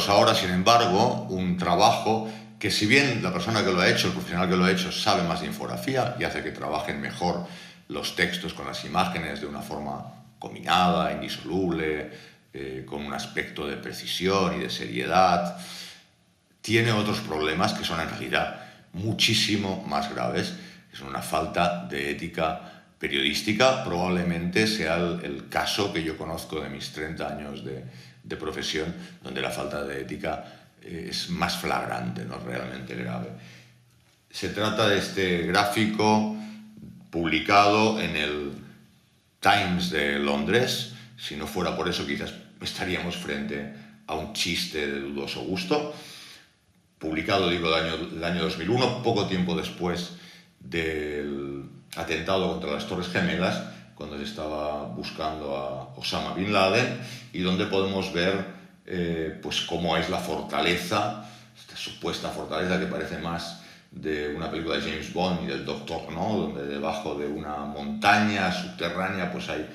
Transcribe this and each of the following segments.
presentaros ahora, sin embargo, un trabajo que, si bien la persona que lo ha hecho, el profesional que lo ha hecho, sabe más de infografía y hace que trabajen mejor los textos con las imágenes de una forma combinada, indisoluble, con un aspecto de precisión y de seriedad, tiene otros problemas que son en realidad muchísimo más graves. Es una falta de ética periodística. Probablemente sea el caso que yo conozco de mis 30 años de profesión, donde la falta de ética es más flagrante, no realmente grave. Se trata de este gráfico publicado en el Times de Londres. Si no fuera por eso, quizás estaríamos frente a un chiste de dudoso gusto. Publicado, digo, el año 2001, poco tiempo después del atentado contra las Torres Gemelas, cuando se estaba buscando a Osama Bin Laden, y donde podemos ver pues cómo es la fortaleza, esta supuesta fortaleza que parece más de una película de James Bond y del Doctor No, donde debajo de una montaña subterránea pues hay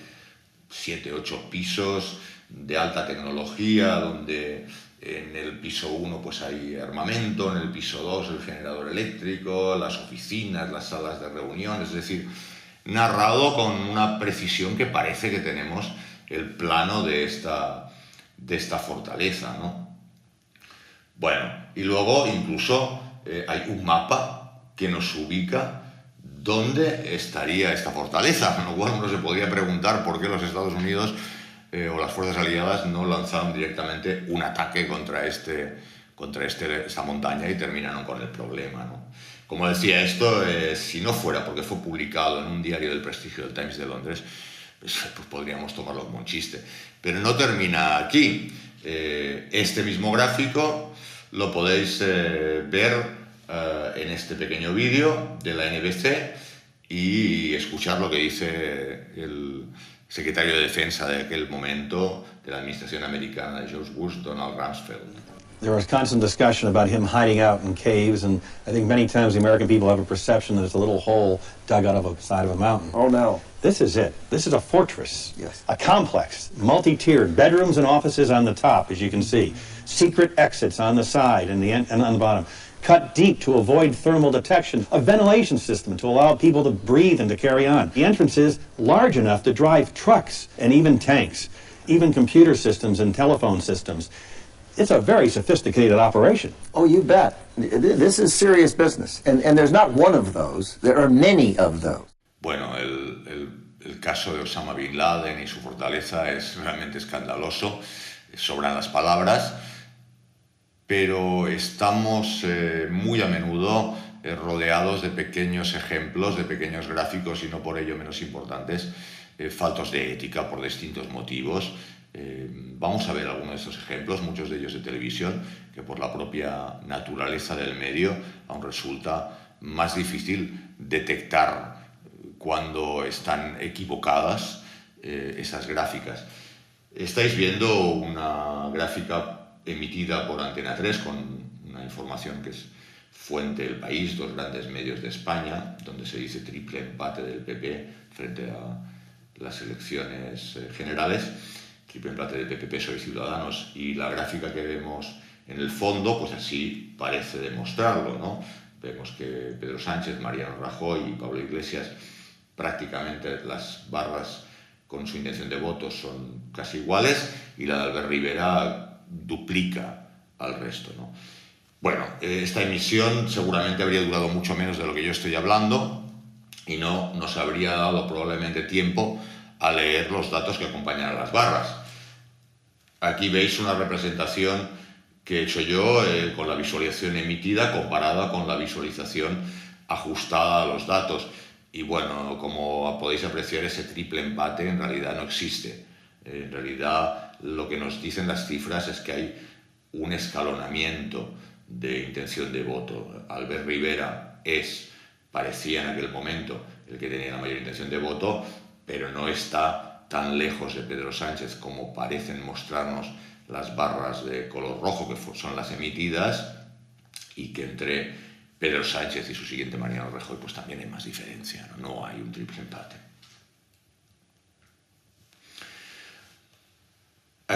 7, 8 pisos de alta tecnología, donde en el piso 1 pues hay armamento, en el piso 2 el generador eléctrico, las oficinas, las salas de reuniones, es decir, narrado con una precisión que parece que tenemos el plano de esta fortaleza, ¿no? Bueno, y luego incluso hay un mapa que nos ubica dónde estaría esta fortaleza, con lo cual uno se podría preguntar por qué los Estados Unidos o las fuerzas aliadas no lanzaron directamente un ataque contra esta montaña y terminaron con el problema, ¿no? Como decía, esto, si no fuera porque fue publicado en un diario del prestigio del Times de Londres, pues podríamos tomarlo como un chiste. Pero no termina aquí. Este mismo gráfico lo podéis ver en este pequeño vídeo de la NBC y escuchar lo que dice el secretario de Defensa de aquel momento de la administración americana de George Bush, Donald Rumsfeld. There was constant discussion about him hiding out in caves, and I think many times the American people have a perception that it's a little hole dug out of the side of a mountain. Oh, no. This is it. This is a fortress. Yes. A complex, multi-tiered, bedrooms and offices on the top, as you can see. Secret exits on the side and on the bottom. Cut deep to avoid thermal detection. A ventilation system to allow people to breathe and to carry on. The entrance is large enough to drive trucks and even tanks, even computer systems and telephone systems. It's a very sophisticated operation. Oh, you bet. This is serious business. And there's not one of those. There are many of those. Bueno, el caso de Osama Bin Laden y su fortaleza es realmente escandaloso. Sobran las palabras. Pero estamos muy a menudo rodeados de pequeños ejemplos, de pequeños gráficos y no por ello menos importantes, faltos de ética por distintos motivos. Vamos a ver algunos de estos ejemplos, muchos de ellos de televisión, que por la propia naturaleza del medio aún resulta más difícil detectar cuando están equivocadas esas gráficas. Estáis viendo una gráfica emitida por Antena 3 con una información que es fuente El País, dos grandes medios de España, donde se dice triple empate del PP frente a las elecciones generales. Triple empate del PP, PSOE y Ciudadanos, y la gráfica que vemos en el fondo, pues así parece demostrarlo, ¿no? Vemos que Pedro Sánchez, Mariano Rajoy y Pablo Iglesias, prácticamente las barras con su intención de voto son casi iguales, y la de Albert Rivera duplica al resto, ¿no? Bueno, esta emisión seguramente habría durado mucho menos de lo que yo estoy hablando y no nos habría dado probablemente tiempo a leer los datos que acompañan a las barras. Aquí veis una representación que he hecho yo con la visualización emitida comparada con la visualización ajustada a los datos. Y bueno, como podéis apreciar, ese triple empate en realidad no existe. En realidad lo que nos dicen las cifras es que hay un escalonamiento de intención de voto. Albert Rivera parecía en aquel momento el que tenía la mayor intención de voto, pero no está tan lejos de Pedro Sánchez como parecen mostrarnos las barras de color rojo, que son las emitidas, y que entre Pedro Sánchez y su siguiente Mariano Rajoy pues también hay más diferencia, no hay un triple empate.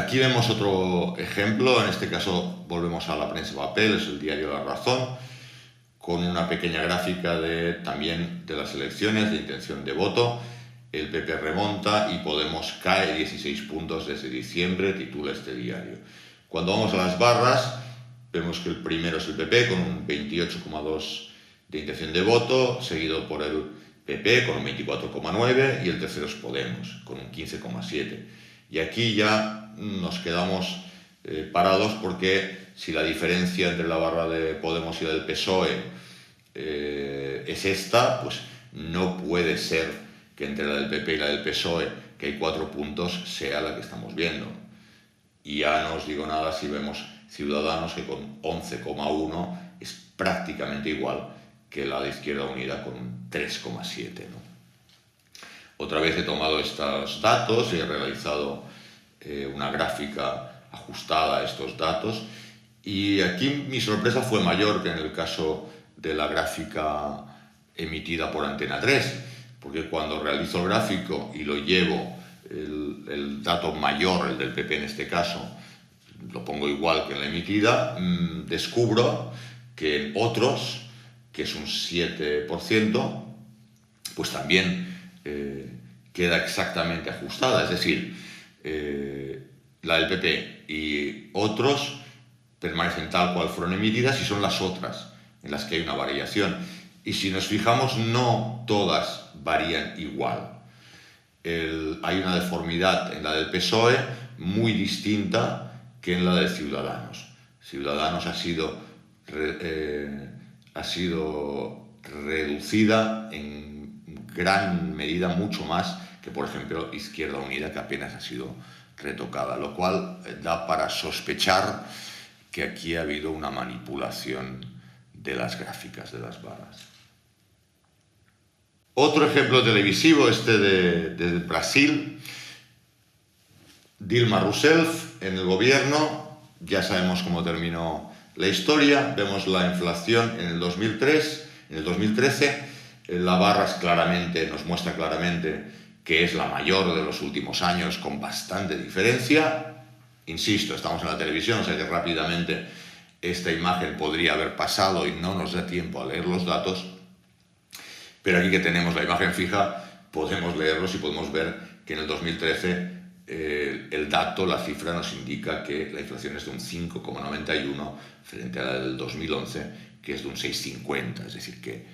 Aquí vemos otro ejemplo, en este caso volvemos a la prensa papel, es el diario La Razón, con una pequeña gráfica también de las elecciones, de intención de voto. El PP remonta y Podemos cae 16 puntos desde diciembre, titula este diario. Cuando vamos a las barras, vemos que el primero es el PP con un 28,2 de intención de voto, seguido por el PP con un 24,9 y el tercero es Podemos con un 15,7. Y aquí ya nos quedamos parados porque si la diferencia entre la barra de Podemos y la del PSOE es esta, pues no puede ser que entre la del PP y la del PSOE, que hay 4 puntos, sea la que estamos viendo. Y ya no os digo nada si vemos Ciudadanos, que con 11,1 es prácticamente igual que la de Izquierda Unida con un 3,7, ¿no? Otra vez he tomado estos datos y he realizado una gráfica ajustada a estos datos, y aquí mi sorpresa fue mayor que en el caso de la gráfica emitida por Antena 3, porque cuando realizo el gráfico y lo llevo, el dato mayor, el del PP en este caso, lo pongo igual que en la emitida, descubro que en otros, que es un 7%, pues también queda exactamente ajustada, es decir, la del PP y otros permanecen tal cual fueron emitidas y son las otras en las que hay una variación. Y si nos fijamos, no todas varían igual. Hay una deformidad en la del PSOE muy distinta que en la de Ciudadanos. Ciudadanos ha sido reducida en gran medida, mucho más que, por ejemplo, Izquierda Unida, que apenas ha sido retocada, lo cual da para sospechar que aquí ha habido una manipulación de las gráficas de las barras. Otro ejemplo televisivo, este de Brasil. Dilma Rousseff en el gobierno, ya sabemos cómo terminó la historia, vemos la inflación en el 2013, la barra nos muestra claramente que es la mayor de los últimos años con bastante diferencia. Insisto, estamos en la televisión, o sea que rápidamente esta imagen podría haber pasado y no nos da tiempo a leer los datos, pero aquí que tenemos la imagen fija podemos leerlos y podemos ver que en el 2013 el dato, la cifra nos indica que la inflación es de un 5,91 frente a la del 2011, que es de un 6,50, es decir, que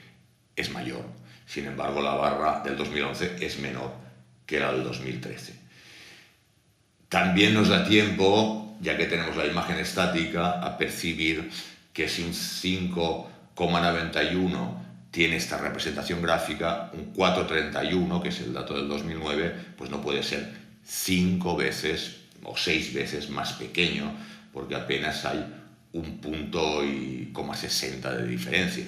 es mayor. Sin embargo, la barra del 2011 es menor que la del 2013. También nos da tiempo, ya que tenemos la imagen estática, a percibir que si un 5,91 tiene esta representación gráfica, un 4,31, que es el dato del 2009, pues no puede ser 5 veces o 6 veces más pequeño, porque apenas hay 1,60 de diferencia.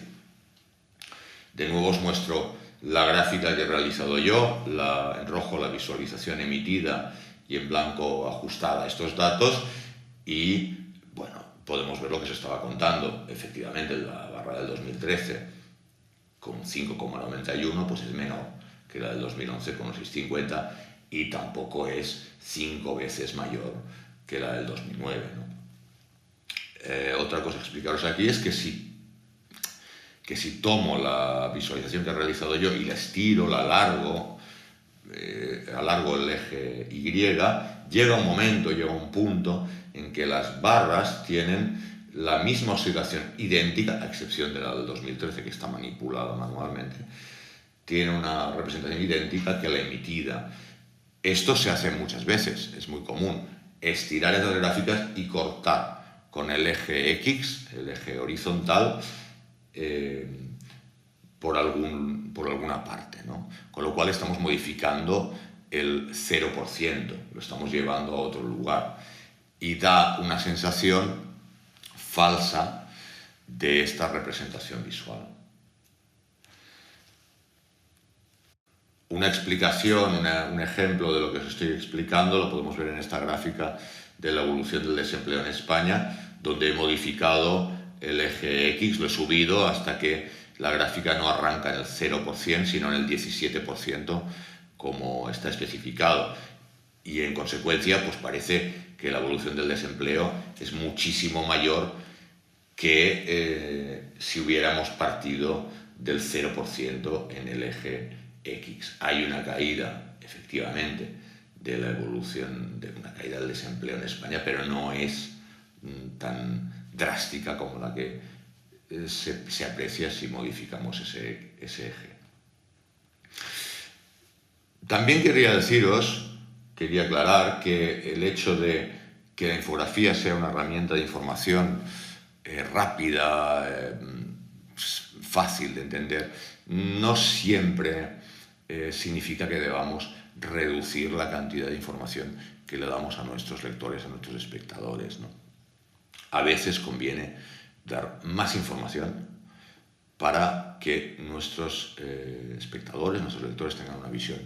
De nuevo os muestro la gráfica que he realizado yo, en rojo la visualización emitida y en blanco ajustada a estos datos, y bueno, podemos ver lo que se estaba contando. Efectivamente, la barra del 2013 con 5,91 pues es menor que la del 2011 con 6,50 y tampoco es 5 veces mayor que la del 2009, ¿no? Otra cosa a explicaros aquí es que si tomo la visualización que he realizado yo y la estiro, la alargo, alargo el eje Y, llega un punto en que las barras tienen la misma oscilación idéntica, a excepción de la del 2013, que está manipulada manualmente, tiene una representación idéntica que la emitida. Esto se hace muchas veces, es muy común, estirar estas gráficas y cortar con el eje X, el eje horizontal, por alguna parte, ¿no? Con lo cual estamos modificando el 0%, lo estamos llevando a otro lugar y da una sensación falsa de esta representación visual. Una explicación, un ejemplo de lo que os estoy explicando lo podemos ver en esta gráfica de la evolución del desempleo en España, donde he modificado el eje X, lo he subido hasta que la gráfica no arranca en el 0%, sino en el 17%, como está especificado. Y en consecuencia, pues parece que la evolución del desempleo es muchísimo mayor que si hubiéramos partido del 0% en el eje X. Hay una caída, efectivamente, de la evolución, de una caída del desempleo en España, pero no es tan drástica como la que se aprecia si modificamos ese eje. También quería aclarar que el hecho de que la infografía sea una herramienta de información rápida, fácil de entender, no siempre significa que debamos reducir la cantidad de información que le damos a nuestros lectores, a nuestros espectadores, ¿no? A veces conviene dar más información para que nuestros espectadores, nuestros lectores tengan una visión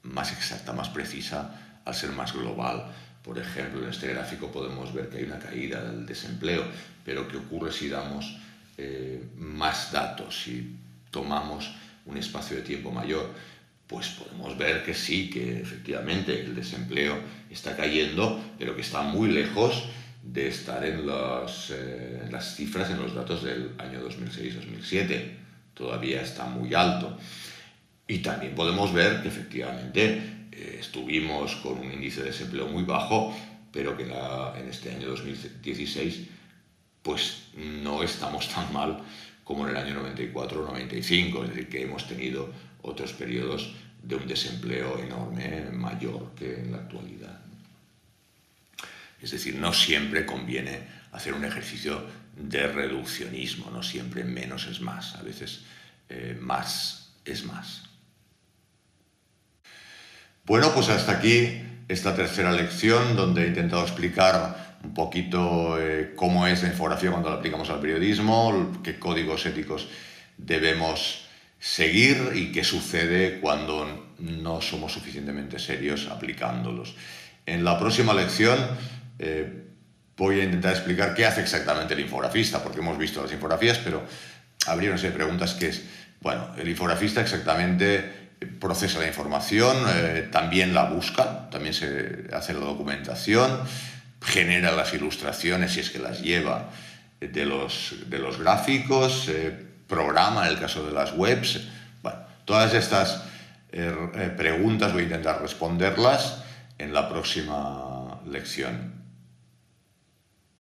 más exacta, más precisa, al ser más global. Por ejemplo, en este gráfico podemos ver que hay una caída del desempleo, pero ¿qué ocurre si damos más datos, si tomamos un espacio de tiempo mayor? Pues podemos ver que sí, que efectivamente el desempleo está cayendo, pero que está muy lejos de estar en las cifras, en los datos del año 2006-2007. Todavía está muy alto. Y también podemos ver que efectivamente estuvimos con un índice de desempleo muy bajo, pero que en este año 2016 pues no estamos tan mal como en el año 94 o 95, es decir, que hemos tenido otros periodos de un desempleo enorme, mayor que en la actualidad. Es decir, no siempre conviene hacer un ejercicio de reduccionismo, no siempre menos es más, a veces más es más. Bueno, pues hasta aquí esta tercera lección, donde he intentado explicar un poquito cómo es la infografía cuando la aplicamos al periodismo, qué códigos éticos debemos seguir y qué sucede cuando no somos suficientemente serios aplicándolos. En la próxima lección voy a intentar explicar qué hace exactamente el infografista, porque hemos visto las infografías, pero habría una serie de preguntas que es, bueno, el infografista exactamente procesa la información, también la busca, también se hace la documentación, genera las ilustraciones, si es que las lleva, de los gráficos, programa en el caso de las webs. Bueno, todas estas preguntas voy a intentar responderlas en la próxima lección.